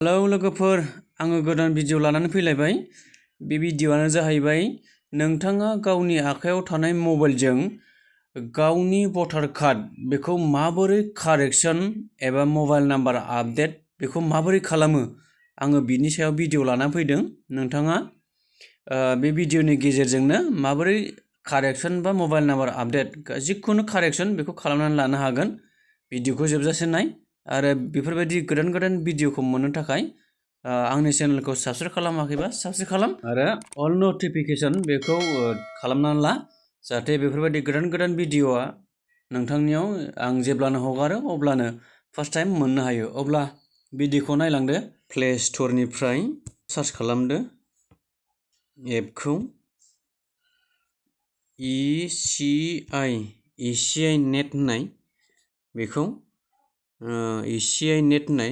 Hello लोगोफोर, आङो गोदान भिडिअ लानानै फैलायबाय। बे भिडिअआनो जाहैबाय नोंथाङा गावनि आखायाव थानाय मबाइलजों गावनि भटार कार्ड बेखौ माबोरै कारेक्सन एबा मबाइल नाम्बार आपडेट बेखौ माबोरै खालामो, आङो बिनि सायाव भिडिअ लानानै फैदों। नोंथाङा बे भिडिअनि गेजेरजोंनो माबोरै कारेक्सन बा मबाइल नाम्बार आपडेट जिखुनु कारेक्सन बेखौ खालामनानै लानो हागोन। भिडिअखौ जोबजासे नाय आरो बेफोरबायदि गोदान भिडिअखौ मोननो थाखाय आंनि चेनेलखौ साबस्क्राइब खालामाखैबा साबस्क्राइब खालाम आरो अल नटिफिकेशन बेखौ खालामनानै ला, जाहाथे बेफोरबायदि गोदान भिडिअआ नोंथांनियाव आं जेब्लानो हगारो अब्लानो फार्स्ट टाइम मोननो हायो। अब्ला भिडिअखौ नायलांदो। प्ले स्ट'रनिफ्राय सार्च खालामदो एपखौ इसिआइ नेट होननाय बेखौ इसिआइ नेट होननाय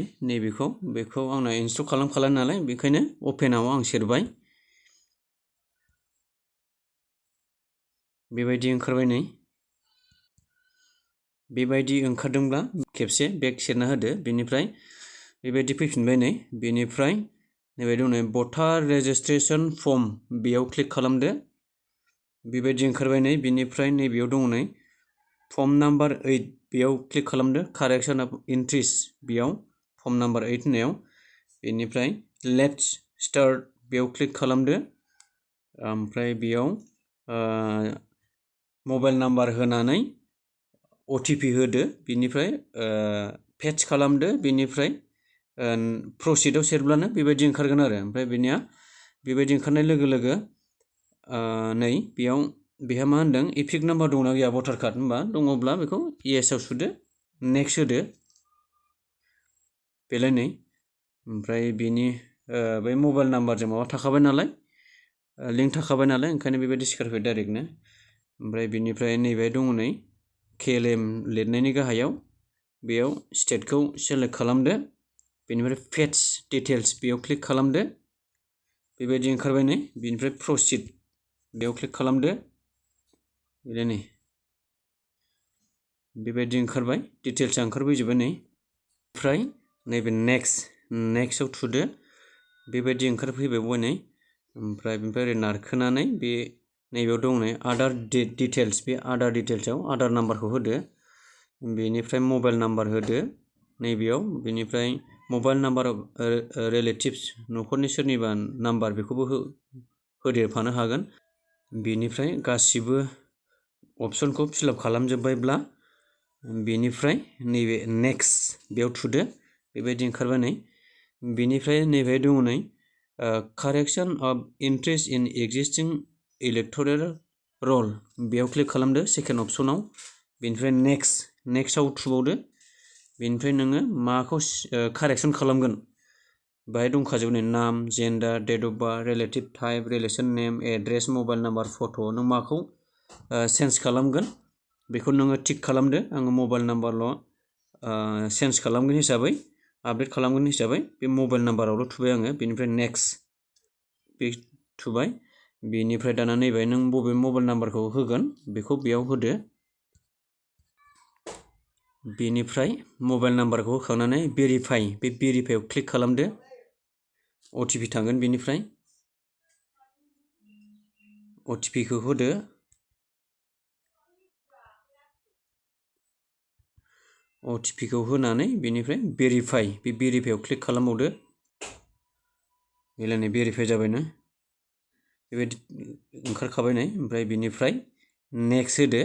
बेखौ आंना इनस्टल खालामखालाय नालाय, बेखायनो अपेनाव आं सेरबाय। बेबायदि ओंखारबाय नै। बेबायदि ओंखारदोंब्ला खेबसे बेक सेरना होदो। बेनिफ्राय बेबायदि फैफिनबाय नै। बेनिफ्राय नैबायदि दं नै भटार रेजिस्ट्रेसन फर्म, बेयाव क्लिक खालामदो। बेबायदि ओंखारबाय नै। बेनिफ्राय नैबेयाव दङ नै फर्म नाम्बार 8, बेयाव क्लिक खालामदो। कारेक्सन अफ एन्ट्रिस, बेयाव फर्म नाम्बार 8 होननायाव। बेनिफ्राय लेट्स स्टार्ट, बेयाव क्लिक खालामदो। ओमफ्राय बेयाव मबाइल नाम्बार होनानै OTP होदो। बेनिफ्राय फेटच खालामदो। बेनिफ्राय प्रसिडआव सेरब्लानो बेबायदि ओंखारगोन आरो। ओमफ्राय बेबायदि ओंखारनाय लोगो लोगो नै बेहा मा होनदों, इपिक नाम्बार दंना गैया भटार कार्ड, होनबा दङब्ला बेखौ येसआव सुदो, नेक्स्ट होदो। बेलाय नै। ओमफ्राय बेनि बै मबाइल नाम्बारजों माबा थाखाबाय नालाय, लिंक थाखाबाय नालाय, ओंखायनो बेबायदि सिखारबाय डाइरेक्टनो। ओमफ्राय बेनिफ्राय नैबे दङ नै KLM लिरनायनि गाहायाव, बेयाव स्टेटखौ सेलेक्ट खालामदो। बेनिफ्राय फेटच डिटेल्स, बेयाव क्लिक खालामदो। बेबायदि ओंखारबाय नै। बेनिफ्राय प्रसिड, बेयाव क्लिक खालामदो। बेलाय नै बेबायदि ओंखारबाय, डिटेल्सआ ओंखारबोजोब्बाय नै। ओमफ्राय नैबे नेक्स्टआव थुदो। बेबायदि ओंखारफैबाय नै। ओमफ्राय बेनिफ्राय ओरै नारखोनानै बे नैबेयाव दं नै आदार डिटेल्स, बे आदार डिटेल्सआव आदार नाम्बारखौ होदो। बेनिफ्राय मबाइल नाम्बार होदो नैबेयाव। बेनिफ्राय मबाइल नाम्बार अफ रिलेटिभ्स, न'खरनि सोरनिबा नाम्बार, बेखौबो होदेरफानो हागोन। बेनिफ्राय गासिबो अपसनखौ फिलआप खालामजोब्बायब्ला बेनिफ्राय नैबे नेक्स्ट, बेयाव थुदो। बेबायदि ओंखारबाय नै। बेनिफ्राय नैबे दङ नै correction of entries in existing electoral roll, बेयाव क्लिक खालामदो सेकेन्ड अपसनाव। बेनिफ्राय नेक्स्टआव थुबावदो। बेनिफ्राय नोङो माखौ कारेक्सन खालामगोन, बाहाय दंखाजोबो नै नाम, gender, date of birth, relative type, relation name, address, mobile number, photo', नों माखौ चेन्ज खालामगोन बेखौ नोङो टिक खालामदो। आङो मबाइल नाम्बारल' चेन्ज खालामगोन हिसाबै, आपडेट खालामगोन हिसाबै बे मबाइल नाम्बारावल' थुबाय आङो। बेनिफ्राय नेक्स्ट बे थुबाय। बेनिफ्राय दाना नैबे नों बबे मबाइल नाम्बारखौ होगोन बेखौ बेयाव होदो। बेनिफ्राय मबाइल नाम्बारखौ होखांनानै भेरिफाइ, बे भेरिफाइआव क्लिक खालामदो। OTP थांगोन। बेनिफ्राय OTPखौ होदो। OTPखौ होनानै बेनिफ्राय भेरिफाइ, बे भेरिफाइआव क्लिक खालामबावदो। बेलाय नै भेरिफाइ जाबायनो। बेबायदि ओंखारखाबाय नै। ओमफ्राय बेनिफ्राय नेक्स्ट होदो।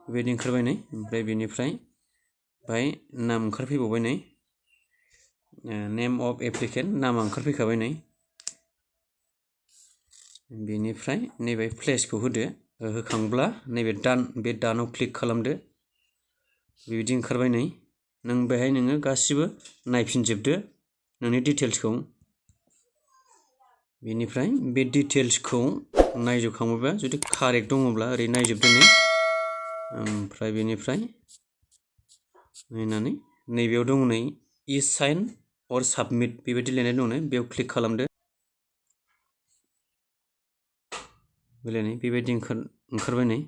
बेबायदि ओंखारबाय नै। ओमफ्राय बेनिफ्राय बाहाय नाम ओंखारफैबावबाय नै, नेम अफ एप्लिकेन्ट, नामा ओंखारफैखाबाय नै। बेनिफ्राय नैबे प्लेसखौ होदो। होखांब्ला नैबे डान, बे डानाव क्लिक खालामदो। बेबायदि ओंखारबाय नै। नों बेहाय नोङो गासिबो नायफिनजोबदो नोंनि डिटेल्सखौ। बेनिफ्राय बे डिटेल्सखौ नायजोबखांबायबा, जुदि कारेक्ट दङब्ला ओरै नायजोबदो नै। ओमफ्राय बेनिफ्राय नायनानै नैबेयाव दङ नै इ साइन अर साबमिट, बेबायदि लिरनाय दङ नै, बेयाव क्लिक खालामदो। बेलाय नै बेबायदि ओंखारबाय नै।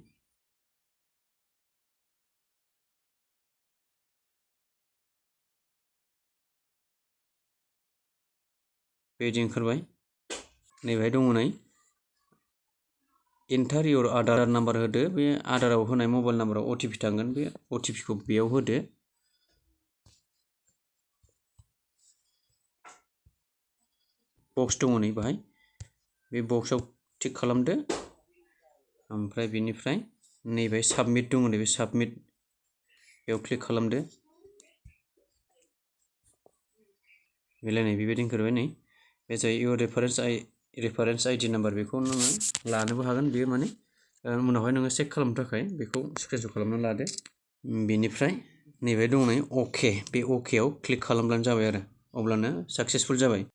बेबायदि ओंखारबाय। नैबेहाय दङ नै एन्टार इयर आधार नाम्बार होदो। बे आधाराव होनाय मबाइल नाम्बाराव OTP थांगोन। बे OTP खौ बेयाव होदो। बक्स दङ नै बाहाय, बे बक्सआव टिक खालामदो। ओमफ्राय बेनिफ्राय नैबे साबमिट दङ, नैबे साबमिट बेयाव क्लिक खालामदो। बेलाय नै बेबायदि ओंखारबाय। नै बे जाय इयर रेफारेन्स आइडि नाम्बार, बेखौ नोङो लानोबो हागोन। बेयो माने उनावहाय नोङो चेक खालामनो थाखाय बेखौ स्क्रिनशट खालामनानै लादो। बेनिफ्राय नैबे दङ नै अके, बे अकेआव क्लिक खालामब्लानो जाबाय आरो अब्लानो साक्सेसफुल जाबाय।